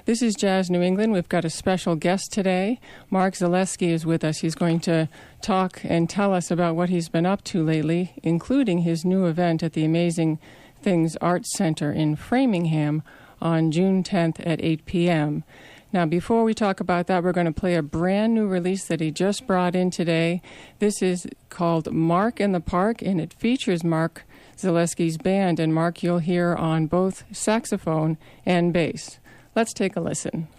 This is Jazz New England. We've got a special guest today. Mark Zaleski is with us. He's going to talk and tell us about what he's been up to lately, including his new event at the Amazing Things Arts Center in Framingham on June 10th at 8 p.m. Now, before we talk about that, we're going to play a brand new release that he just brought in today. This is called Mark in the Park, and it features Mark Zaleski's band. And Mark, you'll hear on both saxophone and bass. Let's take a listen.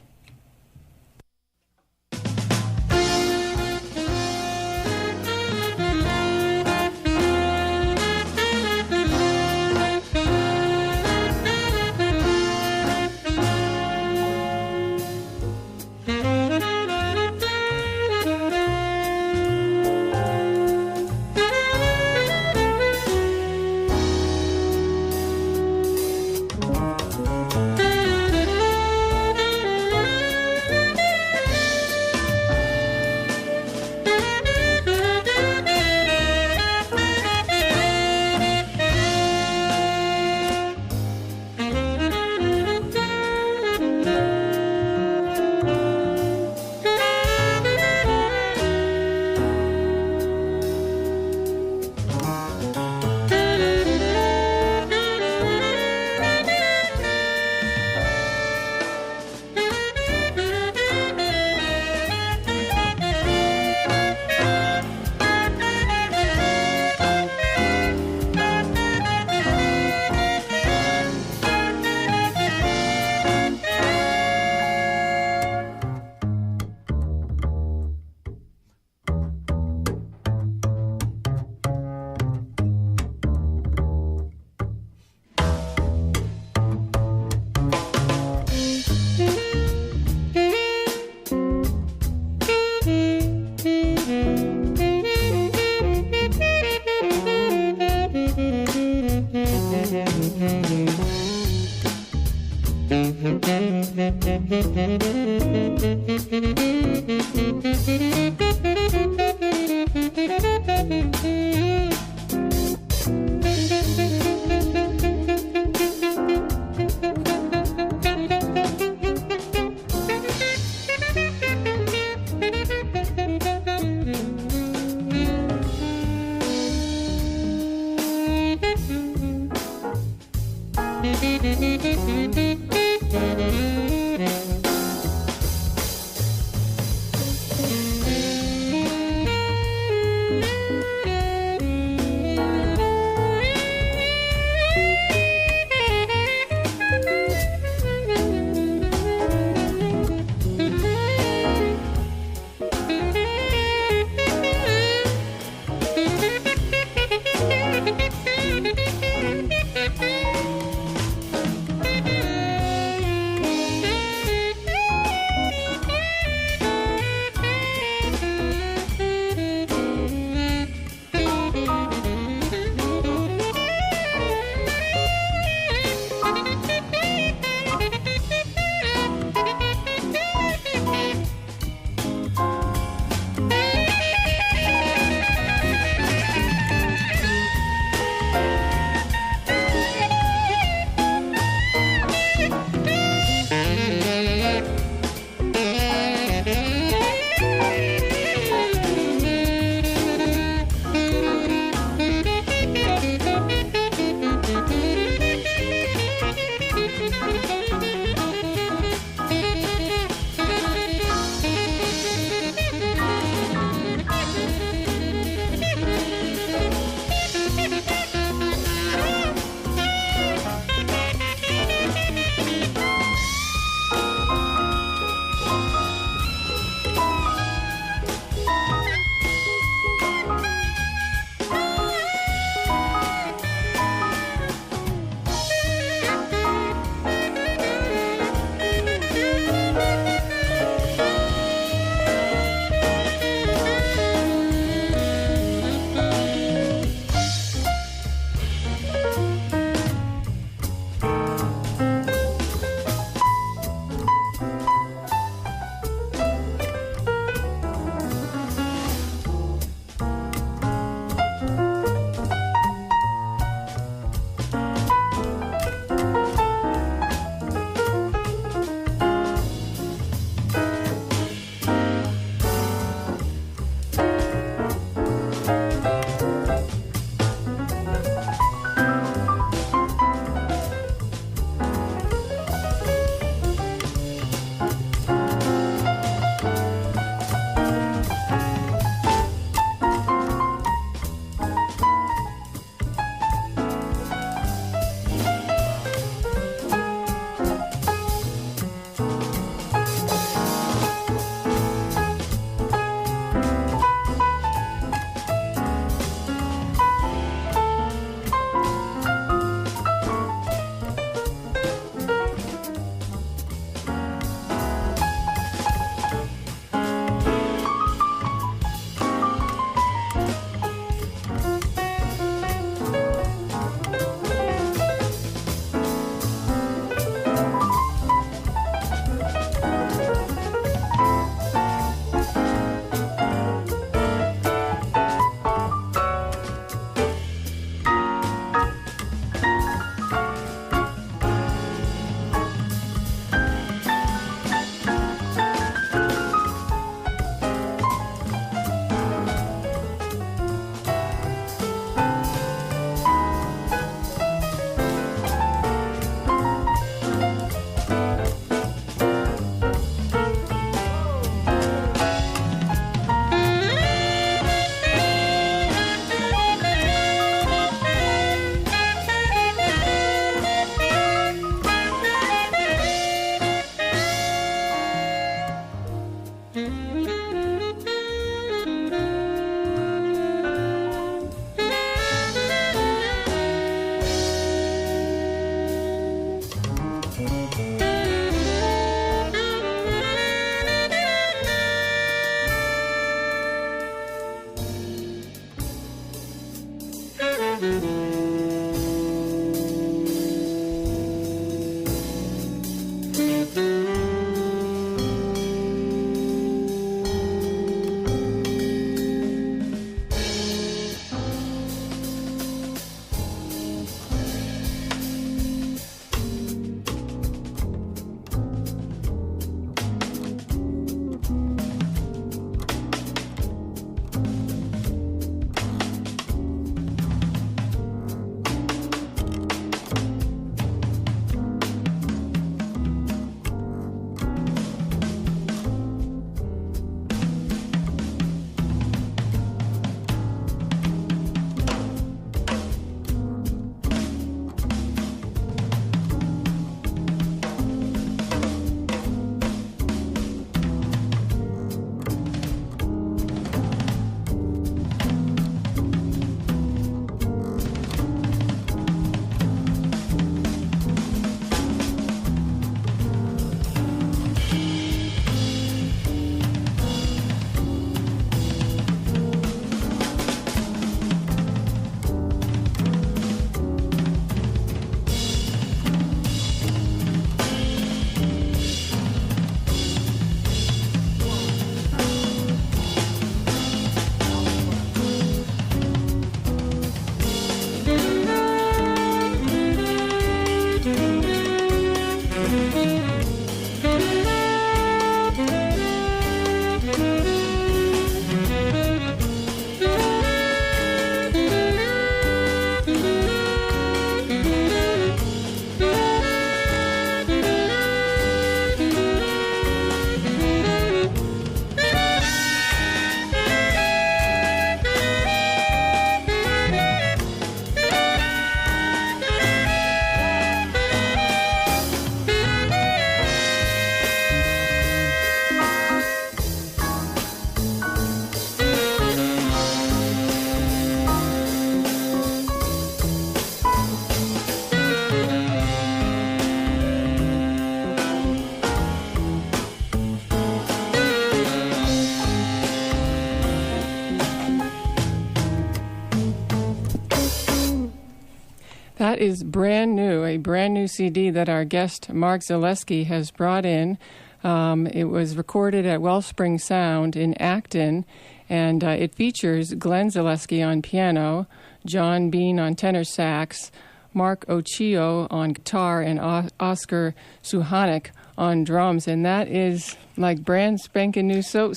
That is brand new, a brand new CD that our guest Mark Zaleski has brought in. It was recorded at Wellspring Sound in Acton, and it features Glenn Zaleski on piano, John Bean on tenor sax, Mark Ochio on guitar, and Oscar Suhanek on drums. And that is like brand spanking new, so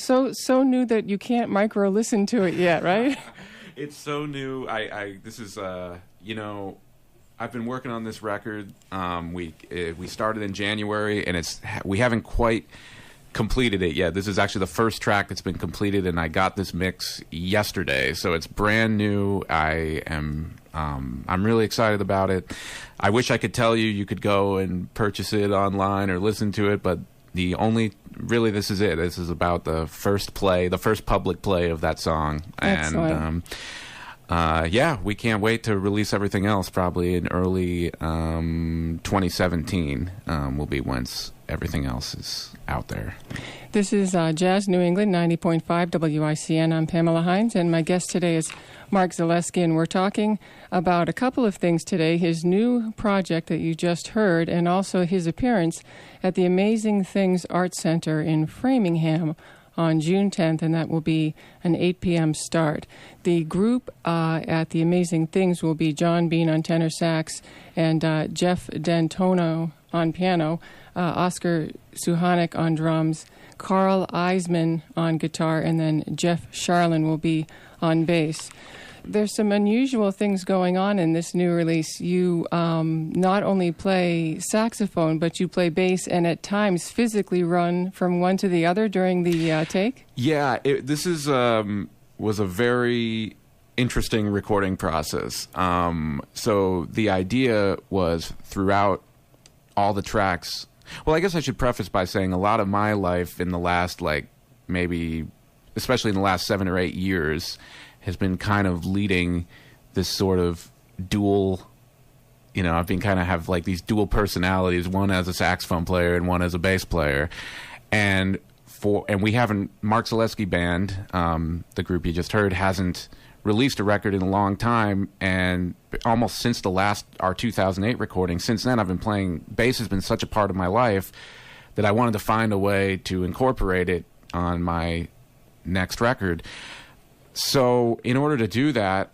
new that you can't micro listen to it yet, right? It's so new. This is I've been working on this record. We started in January, and we haven't quite completed it yet. This is actually the first track that's been completed, and I got this mix yesterday, so it's brand new. I'm really excited about it. I wish I could tell you could go and purchase it online or listen to it, but this is it. This is about the first public play of that song. Excellent. And we can't wait to release everything else. Probably in early 2017 will be once everything else is out there. This is Jazz New England 90.5 WICN. I'm Pamela Hines, and my guest today is Mark Zaleski, and we're talking about a couple of things today: his new project that you just heard, and also his appearance at the Amazing Things Art Center in Framingham on June 10th, and that will be an 8 p.m. start. The group at the Amazing Things will be John Bean on tenor sax and Jeff D'Antono on piano, Oscar Suhanek on drums, Carl Eisman on guitar, and then Jeff Sharlin will be on bass. There's some unusual things going on in this new release. You not only play saxophone, but you play bass and at times physically run from one to the other during the take? Yeah, this was a very interesting recording process. So the idea was throughout all the tracks. Well, I guess I should preface by saying a lot of my life in the last, especially in the last 7 or 8 years, has been kind of leading this sort of dual, I've been kind of have like these dual personalities, one as a saxophone player and one as a bass player. And we haven't, Mark Zaleski Band, the group you just heard, hasn't released a record in a long time, and almost since our 2008 recording. Since then, I've been playing bass. Has been such a part of my life that I wanted to find a way to incorporate it on my next record. So in order to do that,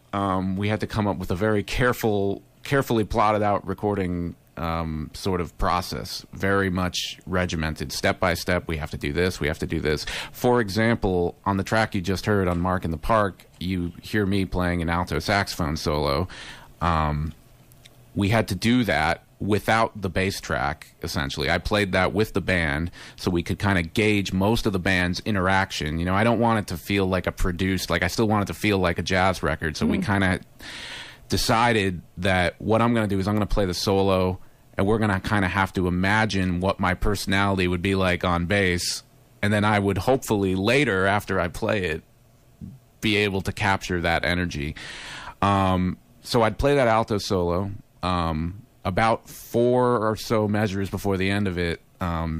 we had to come up with a very carefully plotted out recording sort of process, very much regimented, step by step. We have to do this, we have to do this. For example, on the track you just heard on Mark in the Park, you hear me playing an alto saxophone solo. We had to do that without the bass track, essentially. I played that with the band so we could kind of gauge most of the band's interaction. I don't want it to feel like I still want it to feel like a jazz record. So we kind of decided that what I'm going to do is I'm going to play the solo, and we're going to kind of have to imagine what my personality would be like on bass. And then I would hopefully later, after I play it, be able to capture that energy. So I'd play that alto solo. About 4 or so measures before the end of it,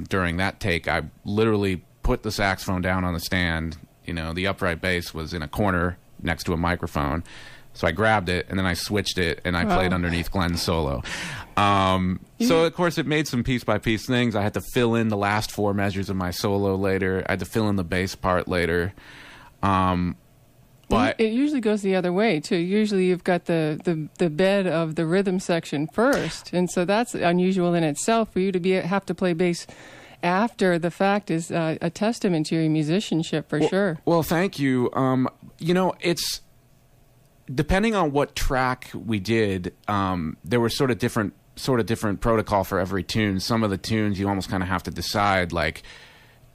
during that take, I literally put the saxophone down on the stand. The upright bass was in a corner next to a microphone. So I grabbed it, and then I switched it, and I played underneath Glenn's solo. So, of course, it made some piece-by-piece things. I had to fill in the last 4 measures of my solo later. I had to fill in the bass part later. But it usually goes the other way, too. Usually you've got the bed of the rhythm section first, and so that's unusual in itself. For you to have to play bass after the fact is a testament to your musicianship, for sure. Well, thank you. It's depending on what track we did, there were sort of different protocol for every tune. Some of the tunes you almost kind of have to decide, like,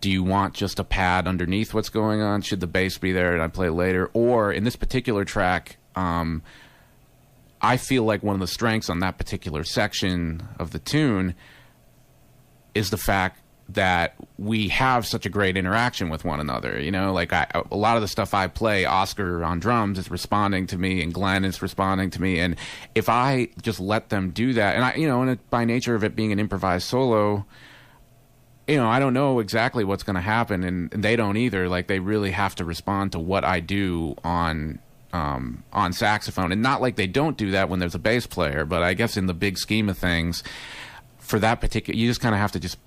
do you want just a pad underneath what's going on? Should the bass be there and I play later? Or in this particular track, I feel like one of the strengths on that particular section of the tune is the fact that we have such a great interaction with one another. A lot of the stuff I play, Oscar on drums is responding to me, and Glenn is responding to me. And if I just let them do that, and by nature of it being an improvised solo, I don't know exactly what's going to happen, and they don't either. Like, they really have to respond to what I do on on saxophone. And not like they don't do that when there's a bass player, but I guess in the big scheme of things, for that particular, you just kind of have to just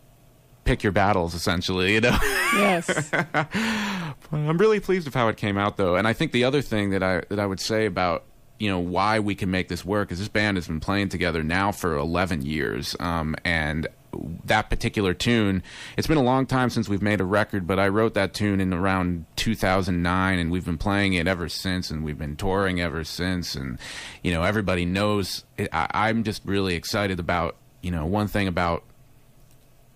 pick your battles, essentially, you know? Yes. I'm really pleased with how it came out, though. And I think the other thing that I would say about, you know, why we can make this work is this band has been playing together now for 11 years. And that particular tune, it's been a long time since we've made a record, but I wrote that tune in around 2009, and we've been playing it ever since, and we've been touring ever since. And, you know, everybody knows I'm just really excited about, you know, one thing about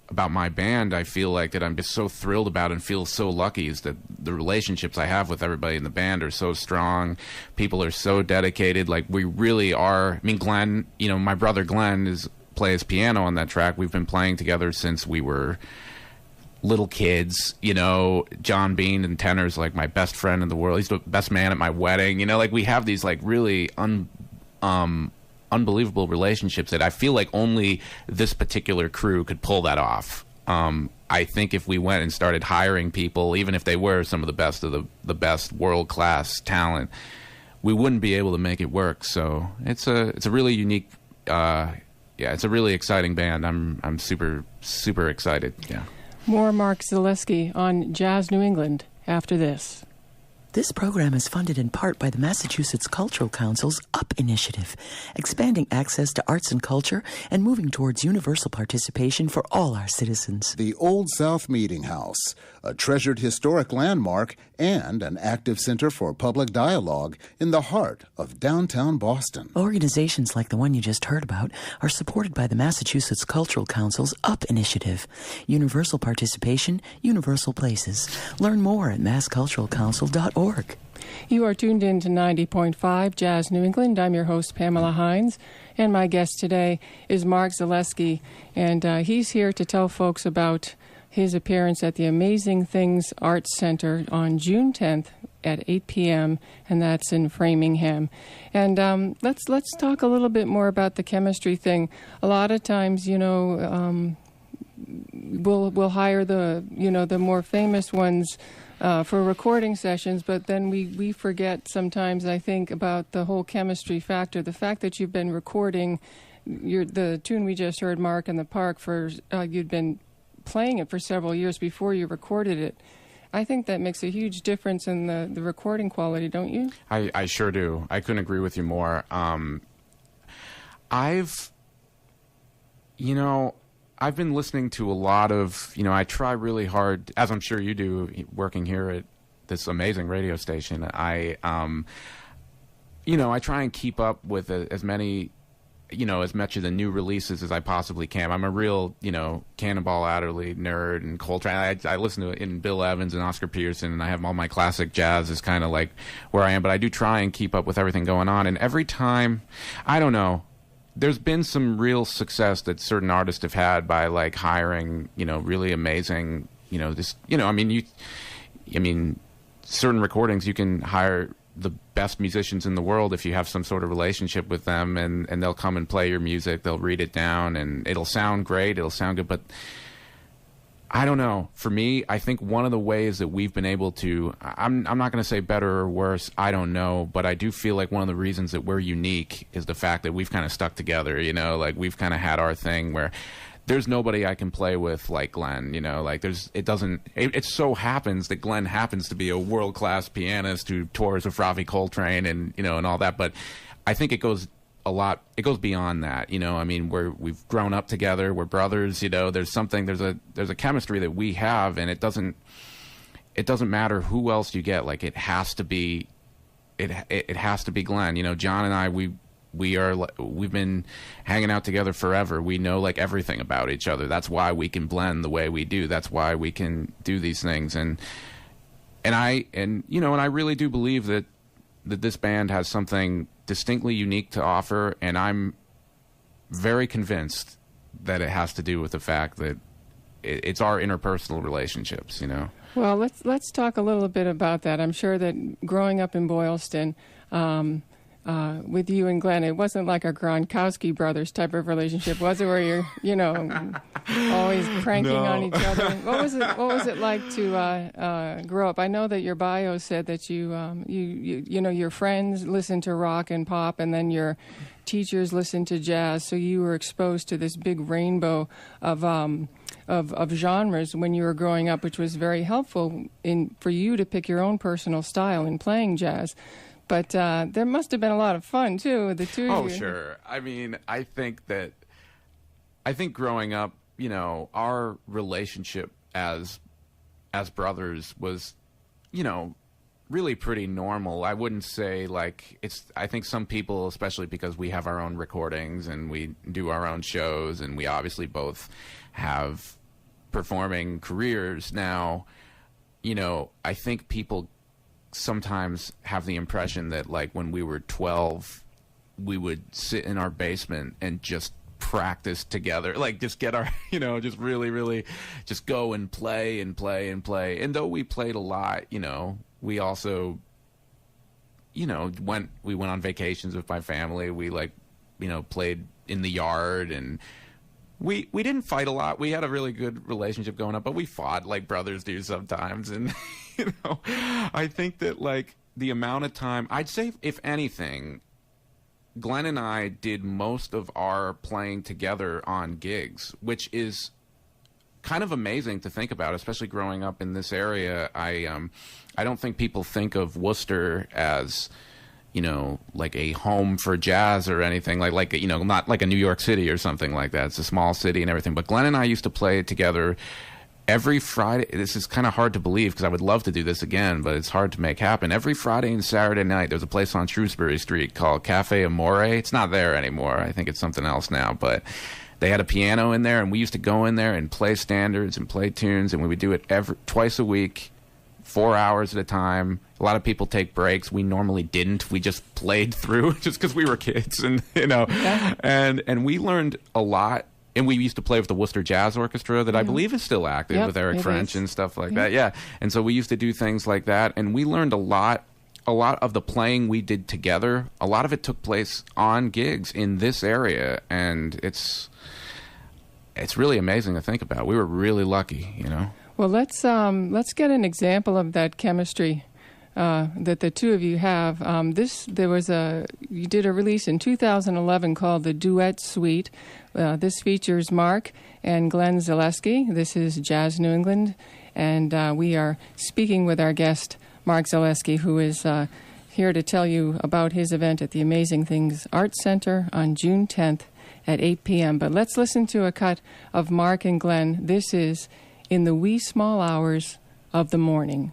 my band, I feel like that I'm just so thrilled about and feel so lucky is that the relationships I have with everybody in the band are so strong. People are so dedicated. Like, we really are. I mean, Glenn, you know, my brother Glenn plays piano on that track. We've been playing together since we were little kids. You know, John Bean and tenor's like my best friend in the world. He's the best man at my wedding. You know, like, we have these like really unbelievable relationships that I feel like only this particular crew could pull that off. I think if we went and started hiring people, even if they were some of the best world-class talent, we wouldn't be able to make it work. So it's a really unique, it's a really exciting band. I'm super, super excited. Yeah. More Mark Zaleski on Jazz New England after this. This program is funded in part by the Massachusetts Cultural Council's UP initiative, expanding access to arts and culture and moving towards universal participation for all our citizens. The Old South Meeting House, a treasured historic landmark and an active center for public dialogue in the heart of downtown Boston. Organizations like the one you just heard about are supported by the Massachusetts Cultural Council's UP initiative. Universal participation, universal places. Learn more at massculturalcouncil.org. You are tuned in to 90.5 Jazz New England. I'm your host, Pamela Hines, and my guest today is Mark Zaleski, and he's here to tell folks about his appearance at the Amazing Things Arts Center on June 10th at 8 p.m., and that's in Framingham. And let's talk a little bit more about the chemistry thing. A lot of times, you know, we'll hire the more famous ones for recording sessions, but then we forget sometimes, I think, about the whole chemistry factor. The fact that you've been recording the tune we just heard, Mark in the Park, you'd been playing it for several years before you recorded it. I think that makes a huge difference in the recording quality, don't you? I sure do. I couldn't agree with you more. I've been listening to a lot of, you know, I try really hard, as I'm sure you do, working here at this amazing radio station. I try and keep up with as many, you know, as much of the new releases as I possibly can. I'm a real, you know, Cannonball Adderley nerd and Coltrane. I listen to it in Bill Evans and Oscar Peterson, and I have all my classic jazz is kind of like where I am. But I do try and keep up with everything going on. And every time, I don't know, there's been some real success that certain artists have had by like hiring, you know, really amazing, you know, this, you know, certain recordings you can hire the best musicians in the world if you have some sort of relationship with them, and they'll come and play your music, they'll read it down, and it'll sound great, it'll sound good. But I don't know. For me, I think one of the ways that we've been able to, I'm not going to say better or worse, I don't know, but I do feel like one of the reasons that we're unique is the fact that we've kind of stuck together, you know, like we've kind of had our thing where there's nobody I can play with like Glenn, you know, like it so happens that Glenn happens to be a world-class pianist who tours with Ravi Coltrane and, you know, and all that, but I think it goes beyond that, you know. I mean, we've grown up together, we're brothers, you know. There's a chemistry that we have, and it doesn't matter who else you get. Like, it has to be Glenn, you know. John and I, we've been hanging out together forever. We know like everything about each other. That's why we can blend the way we do. That's why we can do these things. And I really do believe that this band has something distinctly unique to offer, and I'm very convinced that it has to do with the fact that it's our interpersonal relationships, you know. Well, let's talk a little bit about that. I'm sure that growing up in Boylston, with you and Glenn. It wasn't like a Gronkowski brothers type of relationship, was it? Where you're, always cranking on each other. What was it like to grow up? I know that your bio said that your friends listened to rock and pop, and then your teachers listened to jazz. So you were exposed to this big rainbow of genres when you were growing up, which was very helpful for you to pick your own personal style in playing jazz. But there must have been a lot of fun, too, with the two of you. Oh, sure. I mean, I think growing up, our relationship as brothers was, really pretty normal. I wouldn't say I think some people, especially because we have our own recordings and we do our own shows and we obviously both have performing careers now, I think people sometimes have the impression that when we were 12 we would sit in our basement and just practice together, just get our just really just go and play. And though we played a lot, we also went on vacations with my family. We played in the yard, and we didn't fight a lot. We had a really good relationship going up, but we fought like brothers do sometimes. And I think that the amount of time, I'd say, if anything, Glenn and I did most of our playing together on gigs, which is kind of amazing to think about, especially growing up in this area. I don't think people think of Worcester as a home for jazz or anything not like a New York City or something like that. It's a small city and everything. But Glenn and I used to play together every Friday. This is kind of hard to believe because I would love to do this again, but it's hard to make happen. Every Friday and Saturday night, there's a place on Shrewsbury Street called Cafe Amore. It's not there anymore. I think it's something else now, but they had a piano in there, and we used to go in there and play standards and play tunes, and we would do it twice a week, 4 hours at a time. A lot of people take breaks. We normally didn't. We just played through just because we were kids, and Yeah. and we learned a lot. And we used to play with the Worcester Jazz Orchestra that I believe is still active, with Eric French and stuff like that. Yeah. And so we used to do things like that, and we learned a lot of the playing we did together. A lot of it took place on gigs in this area, and it's really amazing to think about. We were really lucky, Well, let's get an example of that chemistry that the two of you have. You did a release in 2011 called the Duet Suite. This features Mark and Glenn Zaleski. This is Jazz New England, and we are speaking with our guest Mark Zaleski, who is here to tell you about his event at the Amazing Things Arts Center on June 10th at 8 p.m. But let's listen to a cut of Mark and Glenn. This is In the Wee Small Hours of the Morning.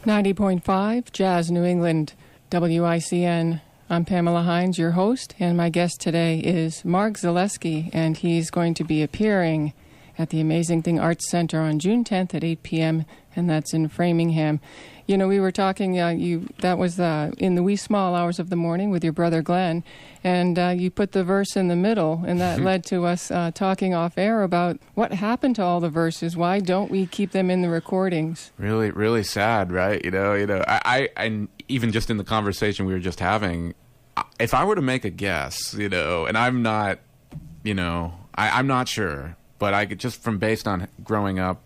90.5 Jazz New England, WICN. I'm Pamela Hines, your host, and my guest today is Mark Zaleski, and he's going to be appearing at the Amazing Thing Arts Center on June 10th at 8 p.m., and that's in Framingham. You know, we were talking, that was in the wee small hours of the morning with your brother Glenn, and you put the verse in the middle, and that led to us talking off air about what happened to all the verses. Why don't we keep them in the recordings? Really, really sad, right? I even just in the conversation we were just having, if I were to make a guess, and I'm not, I'm not sure. But I could just from based on growing up,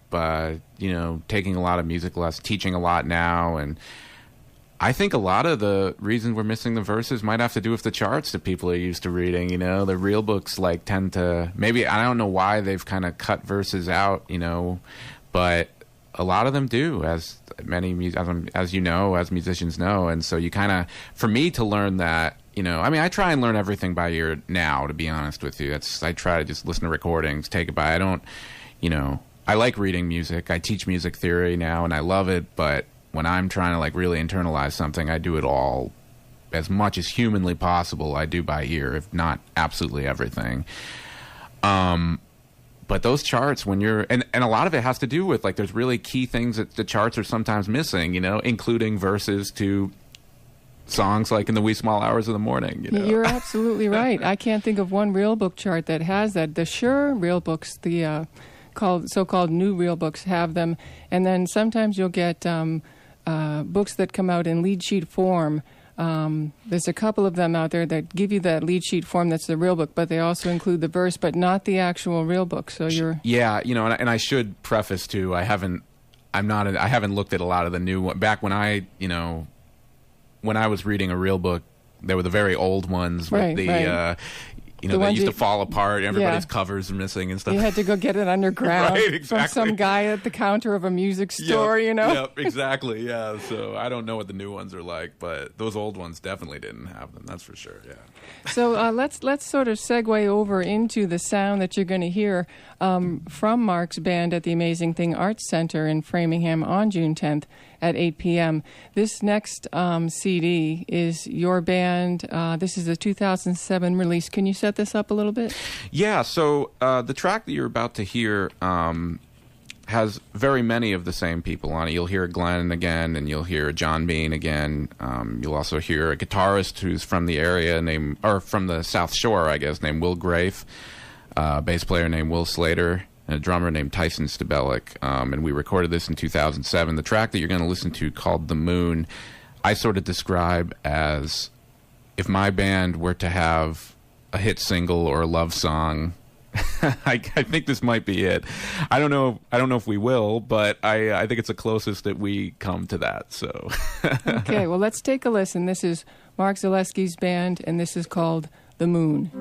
taking a lot of music lessons, teaching a lot now, and I think a lot of the reason we're missing the verses might have to do with the charts that people are used to reading. The real books tend to, maybe, I don't know why they've kind of cut verses out, but a lot of them do, as musicians know, and so you kind of, for me to learn that. I try and learn everything by ear now, to be honest with you. I try to just listen to recordings, take it by. I don't, I like reading music. I teach music theory now, and I love it. But when I'm trying to, really internalize something, I do it all as much as humanly possible. I do by ear, if not absolutely everything. But those charts, when you're... And a lot of it has to do with, there's really key things that the charts are sometimes missing, including verses to... songs in the wee small hours of the morning. You're absolutely right. I can't think of one real book chart that has that. The Sure real books, the so-called new real books, have them, and then sometimes you'll get books that come out in lead sheet form. There's a couple of them out there that give you that lead sheet form that's the real book, but they also include the verse, but not the actual real book. So you're... Yeah, and I should preface too, I haven't looked at a lot of the new one. Back when when I was reading a real book, there were the very old ones with they used to fall apart. Everybody's covers are missing and stuff. You had to go get it underground right, exactly. from some guy at the counter of a music store, Yep, exactly, yeah. So I don't know what the new ones are like, but those old ones definitely didn't have them, that's for sure, yeah. So let's sort of segue over into the sound that you're going to hear from Mark's band at the Amazing Thing Arts Center in Framingham on June 10th at 8 p.m. This next CD is your band. This is a 2007 release. Can you set this up a little bit? Yeah, so the track that you're about to hear has very many of the same people on it. You'll hear Glenn again, and you'll hear John Bean again. You'll also hear a guitarist who's from the area from the South Shore, I guess, named Will Grafe, a bass player named Will Slater, and a drummer named Tyson Stabelic. And we recorded this in 2007. The track that you're going to listen to, called The Moon, I sort of describe as if my band were to have a hit single or a love song. I think this might be it. I don't know if we will, but I think it's the closest that we come to that. So okay, well, let's take a listen. This is Mark Zaleski's band, and this is called The Moon.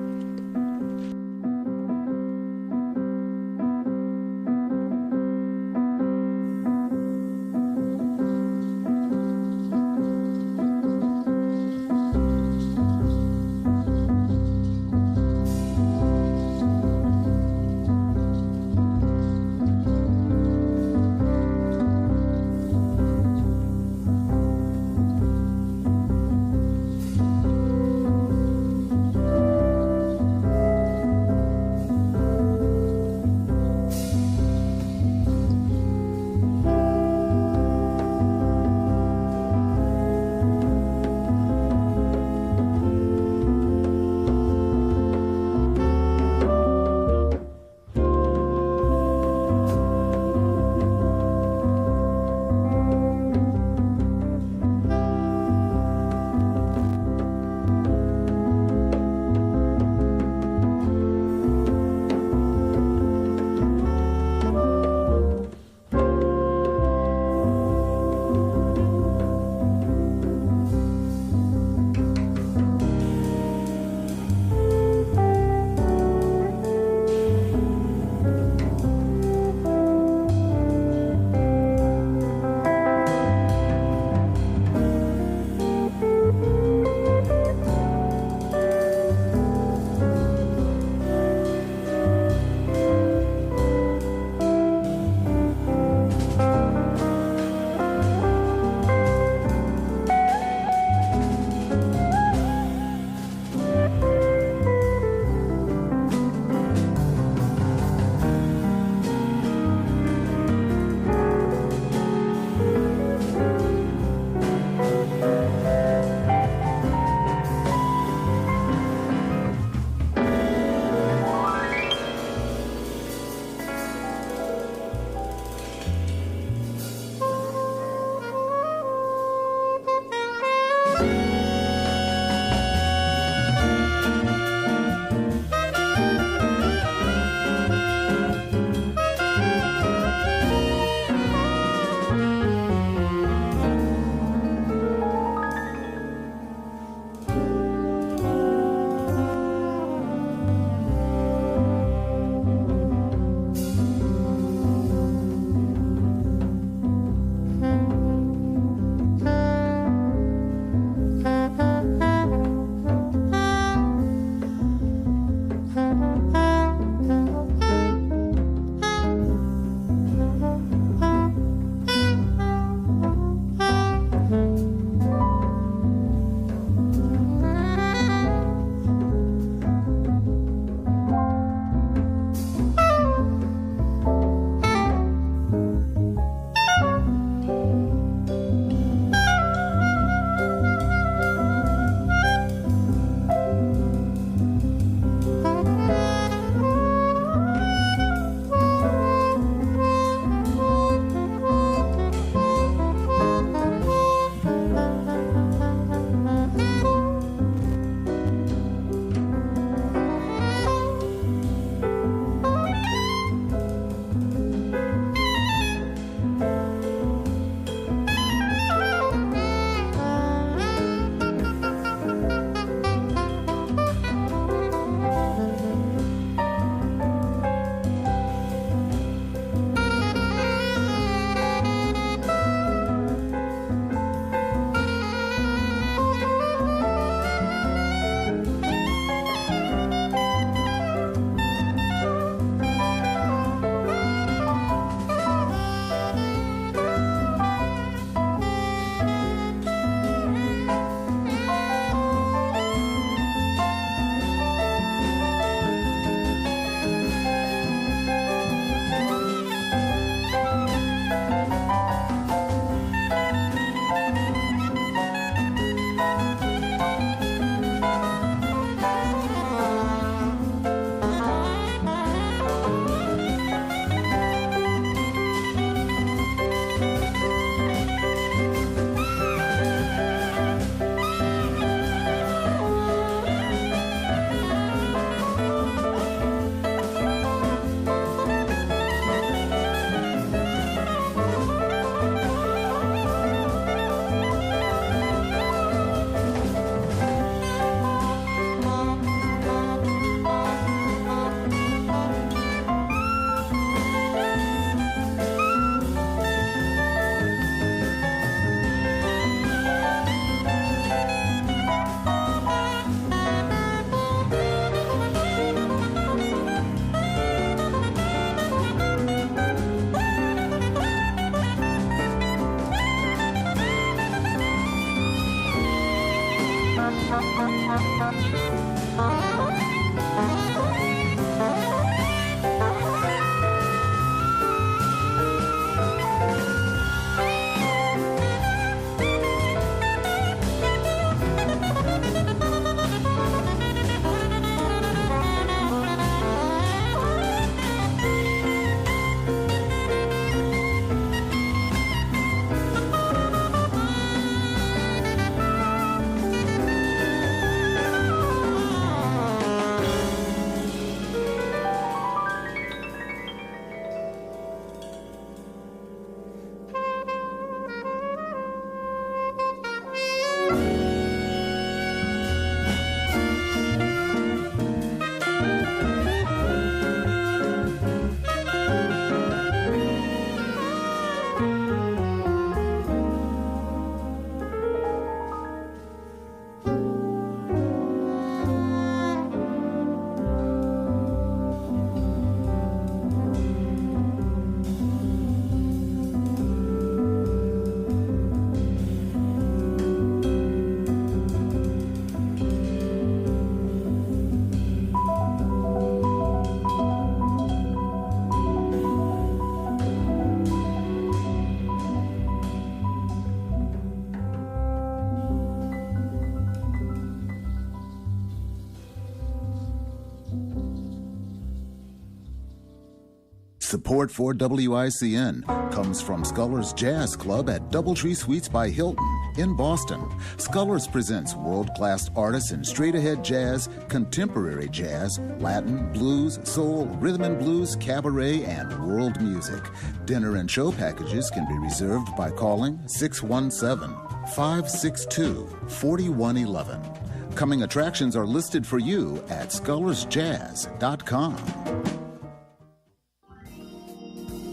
Support for WICN comes from Scullers Jazz Club at Doubletree Suites by Hilton in Boston. Scullers presents world-class artists in straight-ahead jazz, contemporary jazz, Latin, blues, soul, rhythm and blues, cabaret, and world music. Dinner and show packages can be reserved by calling 617-562-4111. Coming attractions are listed for you at scullersjazz.com.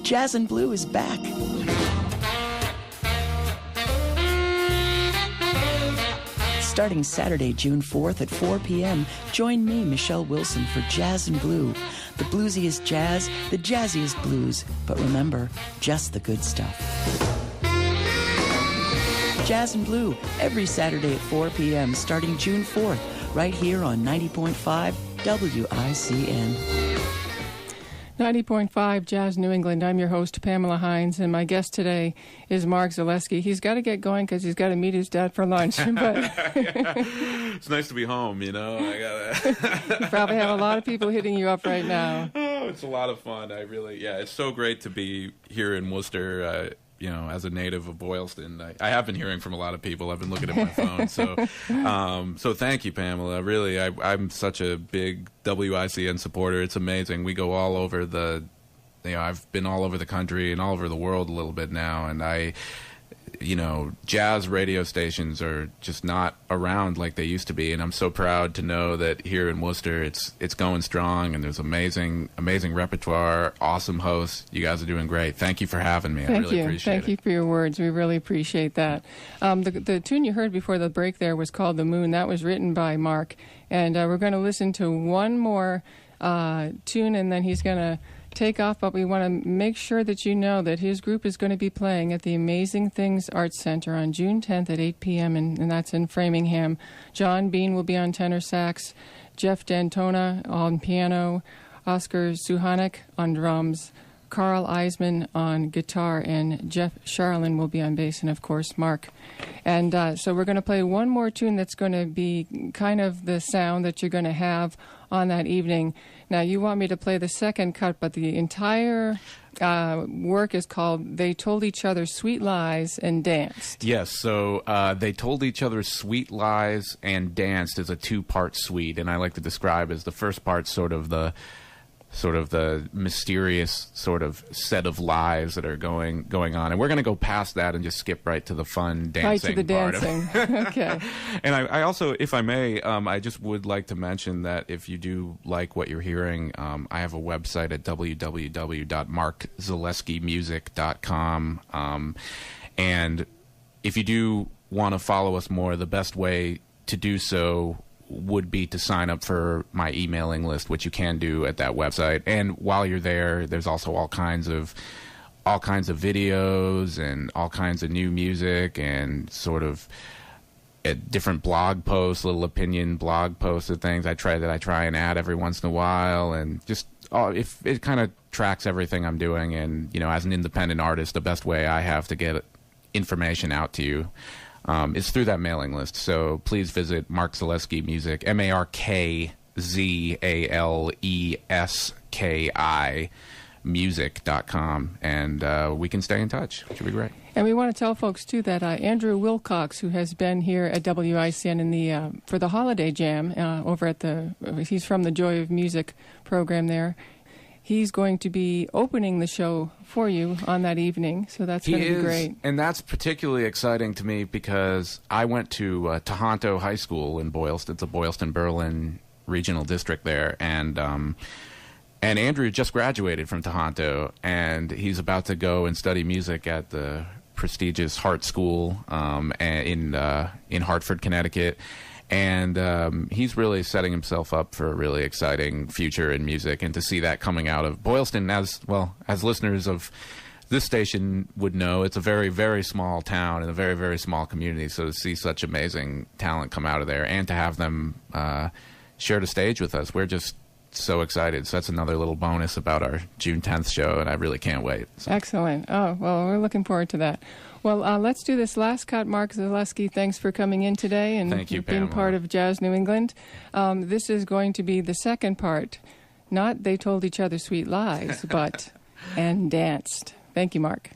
Jazz and Blue is back. Starting Saturday, June 4th at 4 p.m., join me, Michelle Wilson, for Jazz and Blue. The bluesiest jazz, the jazziest blues. But remember, just the good stuff. Jazz and Blue, every Saturday at 4 p.m., starting June 4th, right here on 90.5 WICN. 90.5 Jazz New England. I'm your host, Pamela Hines, and my guest today is Mark Zaleski. He's got to get going because he's got to meet his dad for lunch. But It's nice to be home, you know. You probably have a lot of people hitting you up right now. Oh, it's a lot of fun. It's so great to be here in Worcester. As a native of Boylston, I have been hearing from a lot of people. I've been looking at my phone. So thank you, Pamela. Really, I'm such a big WICN supporter. It's amazing. We go all over I've been all over the country and all over the world a little bit now. And jazz radio stations are just not around like they used to be. And I'm so proud to know that here in Worcester, it's going strong, and there's amazing repertoire, awesome hosts. You guys are doing great. Thank you for having me. I really appreciate it. Thank you for your words. We really appreciate that. The tune you heard before the break there was called The Moon. That was written by Mark. And we're going to listen to one more tune, and then he's going to take off, but we want to make sure that you know that his group is going to be playing at the Amazing Things Arts Center on June 10th at 8 p.m., and that's in Framingham. John Bean will be on tenor sax, Jeff D'Antona on piano, Oscar Suhanek on drums, Carl Eisman on guitar, and Jeff Charlin will be on bass, and of course Mark. And so we're going to play one more tune that's going to be kind of the sound that you're going to have on that evening. Now, you want me to play the second cut, but the entire work is called They Told Each Other Sweet Lies and Danced. Yes, so They Told Each Other Sweet Lies and Danced is a two-part suite, and I like to describe as the first part sort of the mysterious sort of set of lies that are going on, and we're going to go past that and just skip right to the fun dancing right to the part dancing. of it. Okay. And I also, if I may, I just would like to mention that if you do like what you're hearing, I have a website at www.markzaleskimusic.com, and if you do want to follow us more, the best way to do so would be to sign up for my emailing list, which you can do at that website. And while you're there, there's also all kinds of videos and all kinds of new music and sort of different blog posts, little opinion blog posts and things I try and add every once in a while, and just if it kind of tracks everything I'm doing. And as an independent artist, the best way I have to get information out to you is through that mailing list. So please visit Mark Zaleski Music, MarkZaleski music.com, and we can stay in touch. It should be great. And we want to tell folks, too, that Andrew Wilcox, who has been here at WICN in the for the Holiday Jam over at he's from the Joy of Music program there. He's going to be opening the show for you on that evening, so that's going to be great. And that's particularly exciting to me because I went to Tohoto High School in Boylston. It's a Boylston-Berlin regional district there, and Andrew just graduated from Tohoto, and he's about to go and study music at the prestigious Hart School in Hartford, Connecticut. And he's really setting himself up for a really exciting future in music, and to see that coming out of Boylston, as listeners of this station would know, it's a very, very small town and a very, very small community. So to see such amazing talent come out of there and to have them share the stage with us, we're just so excited. So that's another little bonus about our June 10th show, and I really can't wait. So. Excellent. Oh, well, we're looking forward to that. Well, let's do this last cut. Mark Zaleski, thanks for coming in today and Thank you, being Pamela. part of Jazz New England. This is going to be the second part. Not They Told Each Other Sweet Lies, but and danced. Thank you, Mark.